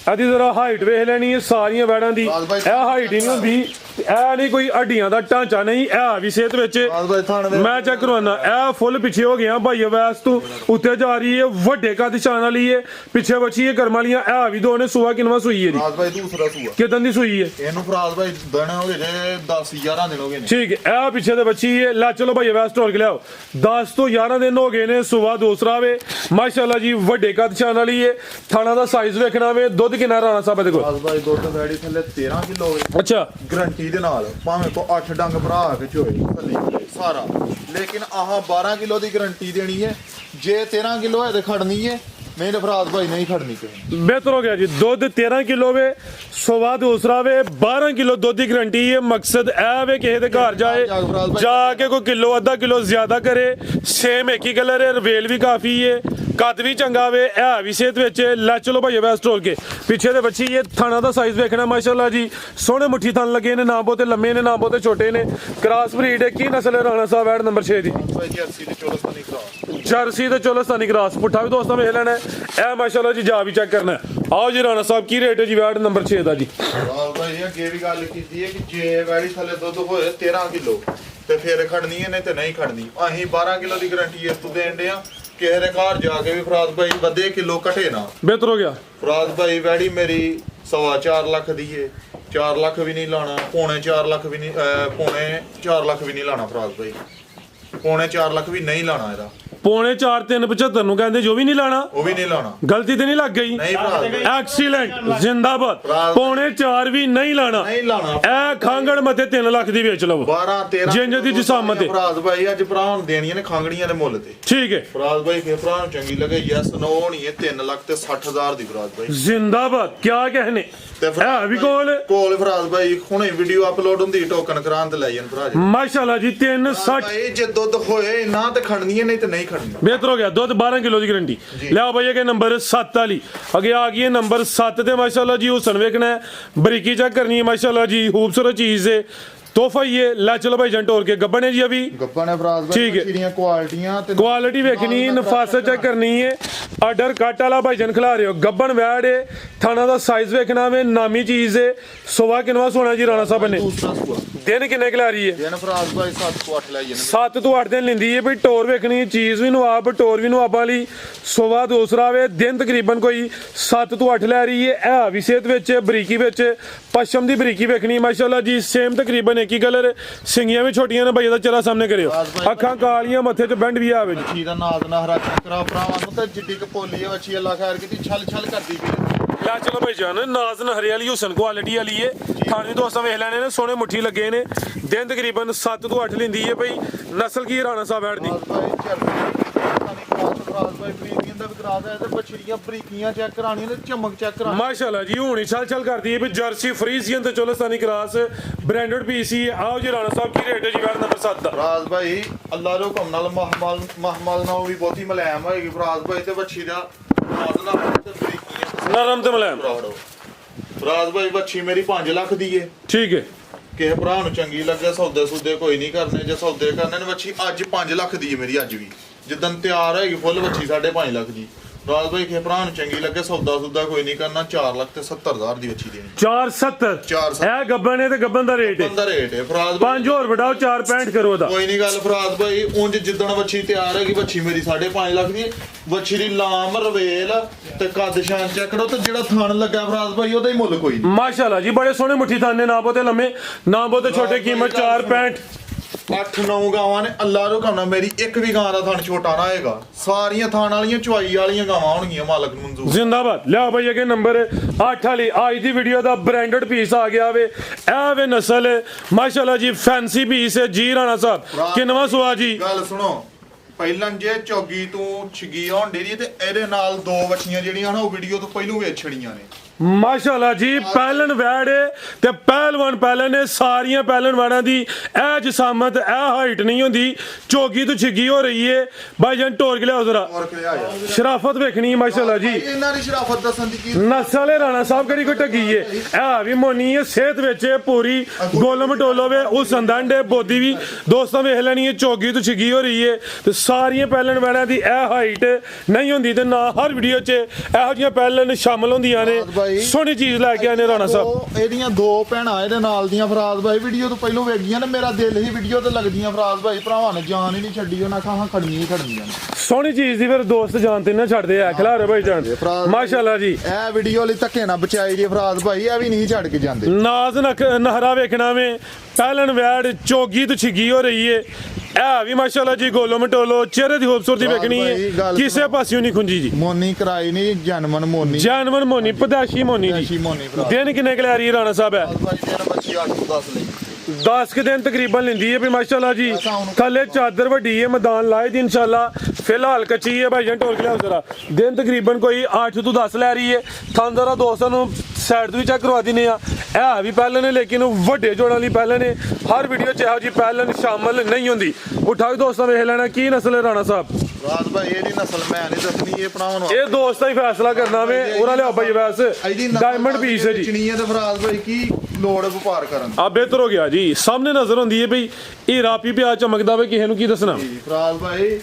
ਇਹਦੀ ਜ਼ਰਾ ਹਾਈਟ ਵੇਖ ਲੈਣੀ ਹੈ ਸਾਰੀਆਂ ਵੈੜਾਂ ਦੀ ਇਹ ਹਾਈਟ ਨਹੀਂ ਹੁੰਦੀ ਇਹ ਨਹੀਂ ਕੋਈ ਹੱਡੀਆਂ ਦਾ ਢਾਂਚਾ ਨਹੀਂ ਇਹ ਵੀ ਸਿਹਤ ਵਿੱਚ ਮੈਂ ਚੈੱਕ ਕਰਵਾਉਣਾ ਇਹ ਫੁੱਲ ਪਿੱਛੇ ਹੋ ਗਿਆ ਭਾਈ ਵੈਸ ਤੋਂ ਉੱਤੇ ਜਾ ਰਹੀ ਹੈ ਵੱਡੇ ਕੱਦ ਸ਼ਾਨ ਵਾਲੀ ਹੈ ਪਿੱਛੇ ਬੱਚੀ ਹੈ ਕਰਮ ਵਾਲੀਆਂ ਇਹ ਵੀ ਦੋ ਨੇ ਸੂਆ ਕਿਨਵਾ ਸੂਈ ਹੈ ਜੀ ਫਰਾਜ ਭਾਈ ਦੂਸਰਾ ਸੂਆ ਕਿਦਾਂ ਦੀ ਸੂਈ ਹੈ ਇਹਨੂੰ ਫਰਾਜ ਭਾਈ ਦਿਨ ਹੋ ਗਏ 10 11 ਦਿਨ ਹੋ ਗਏ ਨੇ ਠੀਕ ਹੈ ਇਹ ਪਿੱਛੇ ਤੇ ਬੱਚੀ ਹੈ ਲੈ ਚਲੋ ਭਾਈ ਵੈਸ ਢੋਲ ਕੇ ਲਿਆਓ 10 ਤੋਂ 11 ਦਿਨ ਹੋ ਗਏ ਨੇ ਸੂਆ ਦੂਸਰਾ ਵੇ ਮਾਸ਼ਾਅੱਲਾ ਜੀ ਵੱਡੇ ਕੱਦ ਸ਼ਾਨ ਵਾਲੀ ਹੈ ਥਾਣਾ ਦਾ ਸਾਈਜ਼ ਵੇਖਣਾ ਵੇ ਦੁੱਧ ਕਿੰਨਾ ਰਾਣਾ ਸਾਹਿਬ ਦੇ ਕੋਲ ਫਰਾਜ ਭਾਈ ਦੁੱਧ ਵੈੜੀ ਥੱਲੇ 13 ਕਿਲੋ ਹੋਵੇ ਅੱਛਾ ਗਰੰਟੀ ਦੇ ਨਾਲ ਭਾਵੇਂ ਕੋ 8 ਡੰਗ ਭਰਾ ਕੇ ਚੋਏ ਥੱਲੇ ਸਾਰਾ ਲੇਕਿਨ ਆਹ 12 ਕਿਲੋ ਦੀ ਗਰੰਟੀ ਦੇਣੀ ਹੈ ਜੇ 13 ਕਿਲੋ ਹੈ ਤੇ ਖੜਨੀ ਹੈ ਨਹੀਂ ਤੇ ਫਰਾਜ ਭਾਈ ਨਹੀਂ ਖੜਨੀ ਚਾਹੀਦੀ ਬਿਹਤਰ ਹੋ ਗਿਆ ਜੀ ਦੁੱਧ 13 ਕਿਲੋ ਵੇ ਸਵਾ ਦੂਸਰਾ ਵੇ 12 ਕਿਲੋ ਦੁੱਧ ਦੀ ਗਰੰਟੀ ਹੈ ਮਕਸਦ ਇਹ ਵੇ ਕਿਸੇ ਦੇ ਘਰ ਜਾਏ ਜਾ ਕੇ ਕੋਈ ਕਿਲੋ ਅੱਧਾ ਕਿਲੋ ਜ਼ਿਆਦਾ ਕਰੇ ਸੇਮ ਇੱਕ ਹੀ ਕਲਰ ਹੈ ਰਵੇਲ ਵੀ ਕਾਫੀ ਹੈ ਕੱਦ ਵੀ ਚੰਗਾ ਵੇ ਹੈ ਵੀ ਸਿਹਤ ਵਿੱਚ ਲੈ ਚਲੋ ਭਾਈ ਵੈਸ ਟੋਲ ਕੇ ਪਿੱਛੇ ਦੇ ਬੱਚੀ ਇਹ ਥਾਣਾ ਦਾ ਸਾਈਜ਼ ਵੇਖਣਾ ਮਾਸ਼ਾਅੱਲਾ ਜੀ ਸੋਹਣੇ ਮੁੱਠੀ ਥਣ ਲੱਗੇ ਨੇ ਨਾ ਬਹੁਤੇ ਲੰਮੇ ਨੇ ਨਾ ਬਹੁਤੇ ਛੋਟੇ ਨੇ ਕ੍ਰਾਸ ਬਰੀਡ ਹੈ ਕੀ ਨਸਲ ਹੈ ਰਾਣਾ ਸਾਹਿਬ ਐਡ ਨੰਬਰ 6 ਦੀ ਭਾਈ ਜਰਸੀ ਤੇ ਚੋਲਸਤਾਨੀ ਕਰਾਸ ਜਰਸੀ ਤੇ ਚੋਲਸਤਾਨੀ ਕ੍ਰਾਸ ਪੁੱਠਾ ਵੀ ਦੋਸਤਾਂ ਵੇਖ ਲੈਣਾ ਇਹ ਮਾਸ਼ਾਅੱਲਾ ਜੀ ਜਾ ਵੀ ਚੈੱਕ ਕਰਨਾ ਆਓ ਜੀ ਰਾਣਾ ਸਾਹਿਬ ਕੀ ਰੇਟ ਹੈ ਜੀ ਐਡ ਨੰਬਰ 6 ਦਾ ਜੀ ਰਾਜ ਭਾਈ ਅੱਗੇ ਵੀ ਗੱਲ ਕੀਤੀ ਹੈ ਕਿ ਜੇ ਵੈੜੀ ਥੱਲੇ ਦੁੱਧ ਹੋਏ 13 ਕਿਲੋ ਤੇ ਫਿਰ ਖੜਨੀ ਹੈ ਨਹੀਂ ਤੇ ਨਹੀਂ ਖੜਨੀ ਅਸੀਂ 12 ਕਿਲੋ ਦੀ ਗਾਰੰਟੀ ਇਸ ਤੋਂ ਦੇਣ ਦੇ ਆ ਕਿਸੇ ਦੇ ਘਰ ਜਾ ਕੇ ਵੀ ਫਰਾਦ ਭਾਈ ਵਧੇ ਕਿਲੋ ਘਟੇ ਨਾ ਬਿਹਤਰ ਹੋ ਗਿਆ ਫਰਾਦ ਭਾਈ ਵੈੜੀ ਮੇਰੀ 4.25 ਲੱਖ ਦੀ ਏ 4 ਲੱਖ ਵੀ ਨਹੀਂ ਲਾਣਾ ਪੌਣੇ 4 ਲੱਖ ਵੀ ਨਹੀਂ ਪੌਣੇ 4 ਲੱਖ ਵੀ ਨਹੀਂ ਲਾਣਾ ਫਰਾਦ ਭਾਈ ਪੌਣੇ 4 ਲੱਖ ਵੀ ਨਹੀਂ ਲਾਣਾ ਇਹਦਾ ਪੌਣੇ 4 375 ਨੂੰ ਕਹਿੰਦੇ ਜੋ ਵੀ ਨਹੀਂ ਲਾਣਾ ਉਹ ਵੀ ਨਹੀਂ ਲਾਣਾ ਗਲਤੀ ਤੇ ਨਹੀਂ ਲੱਗ ਗਈ ਨਹੀਂ ਫਰਾਦ ਭਾਈ ਐਕਸੀਲੈਂਟ ਜਿੰਦਾਬਾਦ ਭਰਾ- ਪੌਣੇ 4 ਵੀ ਨਹੀਂ ਲਾਣਾ ਨਹੀਂ ਲਾਣਾ ਇਹ ਖਾਂਗੜ ਮੱਥੇ 3 ਲੱਖ ਦੀ ਵੇਚ ਲਵੋ 12 13 ਜਿੰਜ ਦੀ ਜਿਸਾਮਤ ਤੇ। ਫਰਾਦ ਭਾਈ ਅੱਜ ਭਰਾ ਨੂੰ ਦੇਣੀਆਂ ਨੇ ਖਾਂਗੜੀਆਂ ਦੇ ਮੁੱਲ ਤੇ ਠੀਕ ਹੈ ਫਰਾਦ ਭਾਈ ਕੇ ਭਰਾ ਨੂੰ ਚੰਗੀ ਲੱਗੇ ਯੈਸ ਨੋ ਹੋਣੀ ਹੈ 3 ਲੱਖ ਤੇ 60,000 ਦੀ ਫਰਾਦ ਭਾਈ ਜਿੰਦਾਬਾਦ ਕਿਆ ਕਹਿਨੇ ਤੇ ਹੈ ਵੀ ਕੋਲ ਕੋਲ ਫਰਾਦ ਭਾਈ ਹੁਣੇ ਵੀਡੀਓ ਅਪਲੋਡ ਹੁੰਦੀ ਟੋਕਨ ਕਰਾਂ ਤੇ ਲੈ ਜਾਣ ਭਰਾ ਜੀ ਮਾਸ਼ਾਅੱਲਾ ਜੀ 360 ਭਾਈ ਜੇ ਦੁੱਧ ਹੋਏ ਨਾ ਤੇ ਖੜਨੀ ਨਹੀਂ ਤੇ ਨਹੀਂ ਖੜਨੀ ਬਿਹਤਰ ਹੋ ਗਿਆ ਦੁੱਧ 12 ਕਿਲੋ ਦੀ ਗਰੰਟੀ ਲਿਆਓ ਭਾਈ ਇਹ ਨੰਬਰ 7 ਵਾਲੀ ਅੱਗੇ ਆ ਗਈ ਹੈ ਨੰਬਰ 7 ਤੇ ਮਾਸ਼ਾਅੱਲਾ ਜੀ ਹੁਸਨ ਵੇਖਣਾ ਹੈ ਬਰੀਕੀ ਚੈੱਕ ਕਰਨੀ ਹੈ ਮਾਸ਼ਾਅੱਲਾ ਜੀ ਖੂਬਸੂਰਤ ਚੀਜ਼ ਹੈ ਤੋਹਫਾ ਹੀ ਹੈ ਲੈ ਚਲੋ ਭਾਈ ਜੰਟ ਹੋਰ ਕੇ ਗੱਬਣ ਹੈ ਜੀ ਅਭੀ ਗੱਪਾਂ ਨੇ ਫਰਾਦ ਭਾਈ ਠੀਕ ਹੈ। ਮੱਛੀ ਦੀਆਂ ਕੁਆਲਿਟੀਆਂ ਤੇ ਕੁਆਲਿਟੀ ਵੇਖਣੀ ਹੈ ਨਫਾਸਤ ਚੈੱਕ ਕਰਨੀ ਹੈ ਆਰਡਰ ਕੱਟ ਵਾਲਾ ਭਾਈ ਜਨ ਖਿਲਾ ਰਹੇ ਹੋ ਗੱਬਣ ਵੈੜ ਹੈ ਥਾਣਾ ਦਾ ਸਾਈਜ਼ ਵੇਖਣਾ ਵੇ ਨਾਮੀ ਚੀਜ਼ ਹੈ ਸੋਵਾ ਕਿਨਵਾ ਸੋਨਾ ਜੀ ਰਾਣਾ ਸਾਹਿਬ ਨੇ ਦੂਸਰਾ ਸੂਆ ਦਿਨ ਕਿੰਨੇ ਖਿਲਾ ਰਹੀ ਹੈ ਦਿਨ ਫਰਾਦ ਭਾਈ 7 ਤੋਂ 8 ਲੈ ਜਾਣ 7 ਤੋਂ 8 ਦਿਨ ਲੈਂਦੀ ਹੈ ਭਈ ਟੋਰ ਵੇਖਣੀ ਚੀਜ਼ ਵੀ ਨਵਾਬ ਟੋਰ ਵੀ ਨਵਾਬਾਂ ਵਾਲੀ ਸੋਵਾ ਦੂਸਰਾ ਵੇ ਦਿਨ ਤਕਰੀਬਨ ਕੋਈ 7 ਤੋਂ 8 ਲੈ ਰਹੀ ਹੈ ਇਹ ਵੀ ਸਿਹਤ ਵਿੱਚ ਬਰੀਕੀ ਵਿੱਚ ਪਸ਼ਮ ਦੀ ਬਰੀਕੀ ਵੇਖਣੀ ਮਾਸ਼ਾਅੱਲਾ ਜੀ ਸੇਮ ਤਕਰੀਬਨ ਇੱਕ ਹੀ ਕਲਰ ਸਿੰਗੀਆਂ ਵੀ ਛੋਟੀਆਂ ਨੇ ਭਾਈ ਦਾ ਚਿਹਰਾ ਸਾਹਮਣੇ ਕਰਿਓ ਅੱਖਾਂ ਕਾਲੀਆਂ ਮੱਥੇ 'ਚ ਬੈਂਡ ਵੀ ਆਵੇ ਜੀ ਮੱਛੀ ਦਾ ਨਾਦ ਨਾ ਹਰਾ ਚੱਕਰਾ ਭਰਾਵਾਂ ਨੂੰ ਤਾਂ ਜਿੱਡੀ ਕ ਪੋਲੀ ਹੈ ਮੱਛੀ ਅੱਲਾ ਖੈਰ ਕੀਤੀ ਛਲ ਛਲ ਕਰਦੀ ਪਈ ਲੈ ਚਲੋ ਭਾਈ ਜਾਨ ਨਾਜ਼ਨ ਹਰਿਆਲੀ ਹੁਸਨ ਕੁਆਲਿਟੀ ਵਾਲੀ ਹੈ ਥਾਣੀ ਦੋਸਤਾਂ ਵੇਖ ਲੈਣੇ ਨੇ ਸੋਹਣੇ ਮੁੱਠੀ ਲੱਗੇ ਨੇ ਦਿਨ ਤਕਰੀਬਨ 7 ਤੋਂ 8 ਲੈਂਦੀ ਹੈ ਭਾਈ ਨਸਲ ਕੀ ਹੈ ਰਾਣਾ ਸਾਹਿਬ ਐਡ ਦੀ ਬਰੀਕੀਆਂ ਦਾ ਵਿਕਰਾ ਹੈ ਤੇ ਬਛੜੀਆਂ ਬਰੀਕੀਆਂ ਚੈੱਕ ਕਰਾਣੀਆਂ ਤੇ ਚਮਕ ਚੈੱਕ ਕਰਾਣੀ ਮਾਸ਼ਾਅੱਲਾ ਜੀ ਹੁਣੀ ਛਲ ਛਲ ਕਰਦੀ ਹੈ ਵੀ ਜਰਸੀ ਫਰੀਜ਼ੀਅਨ ਤੇ ਚੋਲਸਤਾਨੀ ਕ੍ਰਾਸ ਬ੍ਰਾਂਡਡ ਪੀਸੀ ਆਓ ਜੀ ਰਾਣਾ ਸਾਹਿਬ ਕੀ ਰੇਟ ਹੈ ਜੀ ਵੈਡ ਨੰਬਰ 7 ਦਾ ਫਰਾਜ਼ ਭਾਈ ਅੱਲਾ ਦੇ ਹੁਕਮ ਨਾਲ ਮਹਮਲ ਨਾਲ ਵੀ ਬਹੁਤੀ ਮਲਾਇਮ ਹੋਏਗੀ ਫਰਾਜ਼ ਭਾਈ ਤੇ ਬੱਚੀ ਦਾ ਨਾਜ਼ ਨਾਲ ਤੇ ਬਰੀਕੀਆਂ ਨਰਮ ਤੇ ਮੁਲਾਇਮ ਫਰਾਜ਼ ਭਾਈ ਬੱਚੀ ਮੇਰੀ 5 ਲੱਖ ਦੀ ਏ ਠੀਕ ਹੈ ਕਿਸੇ ਭਰਾ ਨੂੰ ਚੰਗੀ ਲੱਗੇ ਸੌਦੇ ਸੁਦੇ ਕੋਈ ਨਹੀਂ ਕਰਨੇ ਜੇ ਸੌਦੇ ਕਰਨੇ ਨੇ ਬੱਚੀ ਅੱਜ 5 ਲੱਖ ਦੀ ਏ ਮੇਰੀ ਅੱਜ ਵੀ ਜਿੱਦਨ ਤਿਆਰ ਹੋਏਗੀ ਫੁੱਲ ਬੱਚੀ 5.5 ਲੱਖ ਦੀ ਰਾਜ ਭਾਈ ਕਿਸੇ ਭਰਾ ਨੂੰ ਚੰਗੀ ਲੱਗੇ ਸੌਦਾ ਸੁਦਾ ਕੋਈ ਨਹੀਂ ਕਰਨਾ 4 ਲੱਖ ਤੇ 70,000 ਦੀ ਬੱਚੀ ਦੇਣੀ 470 470 ਇਹ ਗੱਬਨ ਨੇ ਤੇ ਗੱਬਨ ਦਾ ਰੇਟ ਹੈ ਬੰਦਾ ਰੇਟ ਹੈ ਫਰਾਜ਼ ਭਾਈ 5 ਹੋਰ ਵਟਾਓ 465 ਕਰੋ ਦਾ ਕੋਈ ਨਹੀਂ ਗੱਲ ਫਰਾਜ਼ ਭਾਈ ਉਂਝ ਜਿੱਦਣ ਬੱਚੀ ਤਿਆਰ ਹੈਗੀ ਬੱਚੀ ਮੇਰੀ 5.5 ਲੱਖ ਦੀ ਬੱਚੀ ਦੀ ਲਾਮ ਰਵੇਲ ਤੇ ਕੱਦ ਸ਼ਾਨ ਚੈੱਕ ਕਰੋ ਤੇ ਜਿਹੜਾ ਥਣ ਲੱਗਾ ਫਰਾਜ਼ ਭਾਈ ਉਹਦਾ ਹੀ ਮੁੱਲ ਕੋਈ ਨਹੀਂ ਮਾਸ਼ਾਅੱਲਾ ਜੀ ਬੜੇ ਸੋਹਣੇ ਮੁੱਠੀ ਥਾਨੇ ਨਾ ਬਹੁਤੇ ਲੰਮੇ ਨਾ ਬਹੁਤੇ ਛੋਟੇ ਕੀਮਤ 465 8-9 ਗਾਵਾਂ ਨੇ ਅੱਲਾ ਰੋ ਕਹਣਾ ਮੇਰੀ ਇੱਕ ਵੀ ਗਾਂ ਦਾ ਥਣ ਛੋਟਾ ਨਾ ਹੋਏਗਾ ਸਾਰੀਆਂ ਥਾਣ ਵਾਲੀਆਂ ਚੁਆਈ ਵਾਲੀਆਂ ਗਾਵਾਂ ਹੋਣਗੀਆਂ ਮਾਲਕ ਨੂੰ ਮਨਜ਼ੂਰ ਜ਼ਿੰਦਾਬਾਦ ਲਿਆ ਭਾਈ ਅਗੇ ਨੰਬਰ 8 ਵਾਲੀ ਅੱਜ ਦੀ ਵੀਡੀਓ ਦਾ ਬ੍ਰਾਂਡਡ ਪੀਸ ਆ ਗਿਆ ਵੇ ਇਹ ਵੇ ਨਸਲ ਮਾਸ਼ਾਅੱਲਾ ਜੀ ਫੈਂਸੀ ਪੀਸ ਹੈ ਜੀ ਰਾਣਾ ਸਾਹਿਬ ਕਿੰਨਵਾਂ ਸੁਆ ਜੀ ਗੱਲ ਸੁਣੋ ਪਹਿਲਾਂ ਜੇ ਚੌਗੀ ਤੋਂ ਛਗੀ ਹੋਣ ਡੇਰੀ ਤੇ ਇਹਦੇ ਨਾਲ 2 ਵੱਛੀਆਂ ਜਿਹੜੀਆਂ ਨਾ ਉਹ ਵੀਡੀਓ ਤੋਂ ਪਹਿਲੋਂ ਵੇਚ ਛੜੀਆਂ ਨੇ ਮਾਸ਼ਾਅੱਲਾ ਜੀ ਪਹਿਲਣ ਵੈੜ ਤੇ ਪਹਿਲਵਾਨ ਪਹਿਲਣ ਨੇ ਸਾਰੀਆਂ ਪਹਿਲਣ ਵੈੜਾਂ ਦੀ ਇਹ ਜਸਾਮਤ ਇਹ ਹਾਈਟ ਨਹੀਂ ਹੁੰਦੀ ਚੋਗੀ ਤੋਂ ਛਿੱਗੀ ਹੋ ਰਹੀ ਏ ਭਾਈ ਜਾਨ ਟੋਰ ਕੇ ਲਿਆਓ ਜ਼ਰਾ ਹੋਰ ਕਿਹਾ ਯਾਰ ਸ਼ਰਾਫਤ ਵੇਖਣੀ ਮਾਸ਼ਾਅੱਲਾ ਜੀ ਇਹਨਾਂ ਦੀ ਸ਼ਰਾਫਤ ਦੱਸਣ ਦੀ ਕੀ ਨਸਲ ਹੈ ਰਾਣਾ ਸਾਹਿਬ ਕਿਹੜੀ ਕੋਈ ਟੱਗੀ ਏ ਇਹ ਵੀ ਮੋਨੀ ਏ ਸਿਹਤ ਵਿੱਚ ਪੂਰੀ ਗੋਲਮ ਟੋਲੋ ਵੇ ਉਹ ਸੰਦੰਡੇ ਬੋਦੀ ਵੀ ਦੋਸਤਾਂ ਵੇਖ ਲੈਣੀ ਏ ਚੋਗੀ ਤੋਂ ਛਿੱਗੀ ਹੋ ਰਹੀ ਏ ਤੇ ਸਾਰੀਆਂ ਪਹਿਲਣ ਵੈੜਾਂ ਦੀ ਇਹ ਹਾਈਟ ਨਹੀਂ ਹੁੰਦੀ ਤੇ ਨਾ ਹਰ ਵੀਡੀਓ 'ਚ ਇਹੋ ਜਿਹੀਆਂ ਪਹਿਲਣ ਸ਼ਾਮਲ ਹੁੰਦੀਆਂ ਨੇ ਸੋਹਣੀ ਚੀਜ਼ ਲੈ ਕੇ ਆਏ ਨੇ ਰਾਣਾ ਸਾਹਿਬ ਇਹਦੀਆਂ 2 ਭੈਣਾਂ ਇਹਦੇ ਨਾਲ ਦੀਆਂ ਫਰਾਜ਼ ਭਾਈ ਵੀਡੀਓ ਤੋਂ ਪਹਿਲੋਂ ਵੇਖ ਗਈਆਂ ਨੇ ਮੇਰਾ ਦਿਲ ਹੀ ਵੀਡੀਓ ਤੇ ਲੱਗਦੀਆਂ ਫਰਾਜ਼ ਭਾਈ ਭਰਾਵਾਂ ਨੇ ਜਾਨ ਹੀ ਨਹੀਂ ਛੱਡੀ ਉਹਨਾਂ ਖਾਹਾਂ ਖੜਨੀ ਖੜਨੀਆਂ ਸੋਹਣੀ ਚੀਜ਼ ਦੀ ਫਿਰ ਦੋਸਤ ਜਾਨ ਤੇ ਨਾ ਛੱਡਦੇ ਆ ਖਿਲਾਰੇ ਭਾਈ ਜਾਨ ਮਾਸ਼ਾਅੱਲਾ ਜੀ ਇਹ ਵੀਡੀਓ ਲਈ ਧੱਕੇ ਨਾ ਬਚਾਈ ਦੀ ਫਰਾਜ਼ ਭਾਈ ਇਹ ਵੀ ਨਹੀਂ ਛੱਡ ਕੇ ਜਾਂਦੇ ਨਾਜ਼ ਨਹਰਾ ਵੇਖਣਾ ਵੇ ਪਹਿਲਣ ਵੈੜ ਚੋਗੀ ਤੋਂ ਛਿੱਗੀ ਹੋ ਰਹੀ ਏ ਇਹ ਵੀ ਮਾਸ਼ਾਅੱਲਾ ਜੀ ਗੋਲੋ ਮਟੋਲੋ ਚਿਹਰੇ ਦੀ ਖੂਬਸੂਰਤੀ ਵੇਖਣੀ ਏ ਕਿਸੇ ਪਾਸਿਓਂ ਨਹੀਂ ਖੁੰਜੀ ਜੀ ਮੋਨੀ ਕਰਾਈ ਨਹੀਂ ਜਨਮਨ ਮੋਨੀ ਜਾਨਵਰ ਮੋਨੀ ਪਦਾਸ਼ੀ ਮੋਨੀ ਜੀ ਦਿਨ ਕਿੰਨੇ ਕੁ ਲੈ ਰਹੀ ਰਾਣਾ ਸਾਹਿਬ ਹੈ ਭਾਈ ਤੇਰਾ ਬੱਚੀ 8 ਤੋਂ 10 ਲਈ 10 ਕੁ ਦਿਨ ਤਕਰੀਬਨ ਲੈਂਦੀ ਹੈ ਵੀ ਮਾਸ਼ਾਅੱਲਾ ਜੀ ਥੱਲੇ ਚਾਦਰ ਵੱਡੀ ਹੈ ਮੈਦਾਨ ਲਾਏ ਦੀ ਇਨਸ਼ਾਅੱਲਾ ਫਿਲਹਾਲ ਕੱਚੀ ਹੈ ਭਾਈ ਜਾਨ ਟੋਲ ਕੇ ਲਿਆਓ ਜ਼ਰਾ ਦਿਨ ਤਕਰੀਬਨ ਕੋਈ 8 ਤੋਂ 10 ਲੈ ਰਹੀ ਹੈ ਥਾਂਦਰਾ ਦੋਸਤਾਂ ਨੂੰ ਸਾਈਡ ਤੋਂ ਵੀ ਚੈੱਕ ਕਰਵਾ ਦਿੰਦੇ ਆ ਇਹ ਵੀ ਪਹਿਲੇ ਨੇ ਲੇਕਿਨ ਵੱਡੇ ਜੋੜਾਂ ਲਈ ਪਹਿਲੇ ਨੇ ਹਰ ਵੀਡੀਓ 'ਚ ਇਹੋ ਜੀ ਪਹਿਲਨ ਸ਼ਾਮਲ ਨਹੀਂ ਹੁੰਦੀ ਉਠਾਓ ਦੋਸਤਾਂ ਵੇਖ ਲੈਣਾ ਕੀ ਨਸਲ ਹੈ ਰਾਣਾ ਸਾਹਿਬ ਰਾਜ ਭਾਈ ਇਹਦੀ ਨਸਲ ਮੈਂ ਨਹੀਂ ਦੱਸਣੀ, ਇਹ ਭਰਾਵਾਂ ਨੂੰ ਇਹ ਦੋਸਤਾਂ ਹੀ ਫੈਸਲਾ ਕਰਨਾ ਵੇ। ਉਹਨਾਂ ਲਿਆਓ ਭਾਈ ਵੈਸ ਡਾਇਮੰਡ ਪੀਸ ਹੈ ਜੀ। ਚਣੀ ਹੈ ਤੇ ਫਰਾਜ਼ ਭਾਈ ਕੀ ਲੋੜ ਵਪਾਰ ਕਰਨ ਦੀ। ਆ ਬਿਹਤਰ ਹੋ ਗਿਆ ਜੀ, ਸਾਹਮਣੇ ਨਜ਼ਰ ਹੁੰਦੀ ਹੈ ਬਈ ਇਹ ਰਾਪੀ ਪਿਆ ਚਮਕਦਾ ਵੇ, ਕਿਸੇ ਨੂੰ ਕੀ ਦੱਸਣਾ। ਜੀ ਫਰਾਜ਼ ਭਾਈ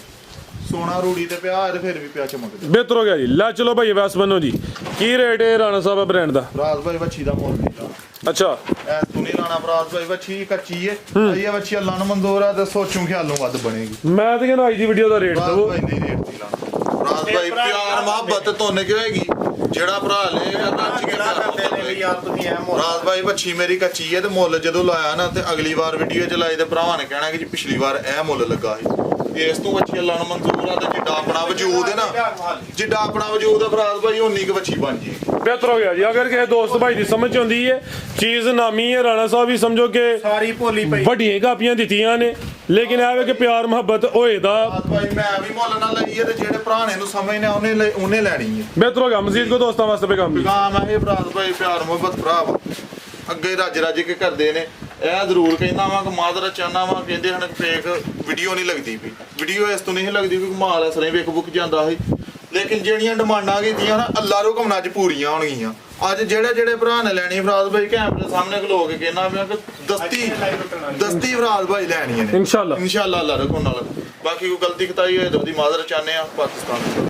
ਸੋਨਾ ਰੂੜੀ ਤੇ ਪਿਆ ਤੇ ਫਿਰ ਵੀ ਪਿਆ ਚਮਕਦਾ। ਬਿਹਤਰ ਹੋ ਗਿਆ ਜੀ। ਲੈ ਚਲੋ ਭਾਈ ਵੈਸ ਬੰਨੋ ਜੀ। ਕੀ ਰੇਟ ਹੈ ਰਾਣਾ ਸਾਹਿਬ ਬ੍ਰਾਂਡ ਦਾ? ਫਰਾਜ਼ ਭਾਈ ਵੱਛੀ ਦਾ ਮੁੱਲ ਨਹੀਂ ਲਾਣਾ। ਅੱਛਾ ਐ ਤੂੰ ਨਹੀਂ ਲਾਣਾ ਫਰਾਜ਼ ਭਾਈ, ਵੱਛੀ ਕੱਚੀ ਹੈ। ਇਹ ਵੱਛੀ ਅੱਲਾ ਨੂੰ ਮਨਜ਼ੂਰ ਆ ਤੇ ਸੋਚੂ ਖਿਆਲੋਂ ਵੱਧ ਬਣੇਗੀ। ਮੈਂ ਤਾਂ ਕਹਿੰਦਾ ਅੱਜ ਦੀ ਵੀਡੀਓ ਦਾ ਰੇਟ ਫਰਾਜ਼ ਦਵੋ। ਭਾਈ ਨਹੀਂ ਰੇਟ ਨਹੀਂ ਲਾਣਾ। ਫਰਾਜ਼ ਭਾਈ ਪਿਆਰ ਮੁਹੱਬਤ ਤੋਨੇ ਕਿ ਹੋਏਗੀ, ਜਿਹੜਾ ਭਰਾ ਲਏਗਾ ਰੱਜ ਕੇ ਪਿਆਰ ਮੁਹੱਬਤ ਹੋਏਗੀ। ਯਾਰ ਤੁਸੀਂ ਐ ਰਾਜ ਭਾਈ ਵੱਛੀ ਮੇਰੀ ਕੱਚੀ ਹੈ ਤੇ ਮੁੱਲ ਜਦੋਂ ਲਾਇਆ ਨਾ ਤੇ ਅਗਲੀ ਵਾਰ ਵੀਡੀਓ ਚ ਲਾਈ ਤੇ ਭਰਾਵਾਂ ਨੇ ਕਹਿਣਾ ਕਿ ਜੀ ਪਿਛਲੀ ਵਾਰ ਇਹ ਮੁੱਲ ਲੱਗਾ ਸੀ। ਇਸ ਤੋਂ ਵੱਛੀ ਅੱਲਾ ਨੂੰ ਮਨਜ਼ੂਰ ਆ ਤੇ ਜਿੱਡਾ ਆਪਣਾ ਵਜੂਦ ਹੈ ਨਾ, ਜਿੱਡਾ ਆਪਣਾ ਵਜੂਦ ਹੈ ਫਰਾਜ਼ ਭਾਈ ਉਨੀ ਕੁ ਵੱਛੀ ਬਣ ਜੀ। ਬਿਹਤਰ ਹੋ ਗਿਆ ਜੀ। ਅਗਰ ਕਿਸੇ ਦੋਸਤ ਭਾਈ ਦੀ ਸਮਝ ਆਉਂਦੀ ਹੈ ਚੀਜ਼ ਨਾਮੀ ਹੈ, ਰਾਣਾ ਸਾਹਿਬ ਵੀ ਸਮਝੋ ਕਿ ਸਾਰੀ ਭੋਲੀ ਪਈ। ਵੱਡੀਆਂ ਕਾਪੀਆਂ ਦਿੱਤੀਆਂ ਨੇ, ਲੇਕਿਨ ਇਹ ਵੇ ਕਿ ਪਿਆਰ ਮੁਹੱਬਤ ਹੋਏ ਦਾ। ਰਾਜ ਭਾਈ ਮੈਂ ਵੀ ਮੁੱਲ ਨਾ ਲਈ ਹੈ ਤੇ ਜਿਹੜੇ ਭਰਾ ਨੇ ਇਹਨੂੰ ਸਮਝਨੇ ਉਹਨੇ ਲੈਣੀ ਹੈ। ਬਿਹਤਰ ਹੋ ਗਿਆ। ਮਜ਼ੀਦ ਕੋ ਦੋਸਤਾਂ ਵਾਸਤੇ ਪੈਗਾਮ ਵੀ। ਕੰਮ ਹੈ ਇਹ ਫਰਾਜ਼ ਭਾਈ ਪਿਆਰ ਮੁਹੱਬਤ ਭਰਾ ਵਾ ਅੱਗੇ ਰੱਜ ਕੇ ਕਰਦੇ ਨੇ। ਇਹ ਜ਼ਰੂਰ ਕਹਿੰਦਾ ਵਾਂ ਕਿ ਮਾਦਰਾ ਚਾਹਨਾ ਵਾਂ, ਕਹਿੰਦੇ ਹਨ ਫੇਕ ਵੀਡੀਓ ਨਹੀਂ ਲੱਗਦੀ ਪਈ। ਵੀਡੀਓ ਇਸ ਤੋਂ ਨਹੀਂ ਲੱਗਦੀ ਕਿ ਮਾਲ ਅਸਲੇ ਵੇਖ ਬੁੱਕ ਜਾਂਦਾ ਸੀ, ਲੇਕਿਨ ਜਿਹੜੀਆਂ ਡਿਮਾਂਡਾਂ ਕੀਤੀਆਂ ਨਾ ਅੱਲਾ ਹੁਕਮ ਨਾਲ ਅੱਜ ਪੂਰੀਆਂ ਹੋਣਗੀਆਂ। ਅੱਜ ਜਿਹੜੇ ਭਰਾ ਨੇ ਲੈਣੀ ਫਰਾਜ਼ ਭਾਈ ਕੈਮਰੇ ਸਾਹਮਣੇ ਖਲੋ ਕੇ ਕਹਿਣਾ ਪਿਆ ਕਿ ਦਸਤੀ ਫਰਾਜ਼ ਭਾਈ ਲੈਣੀਆਂ ਨੇ ਇਨਸ਼ਾਅੱਲਾ ਅੱਲਾ ਰਕਮ ਨਾਲ। ਬਾਕੀ ਕੋਈ ਗਲਤੀ ਖਤਾਈ ਹੋਏ ਤਾਂ ਉਹਦੀ ਮਾਦਰਾ ਚਾਹਨੇ ਆ ਪਾਕਿਸਤਾਨ।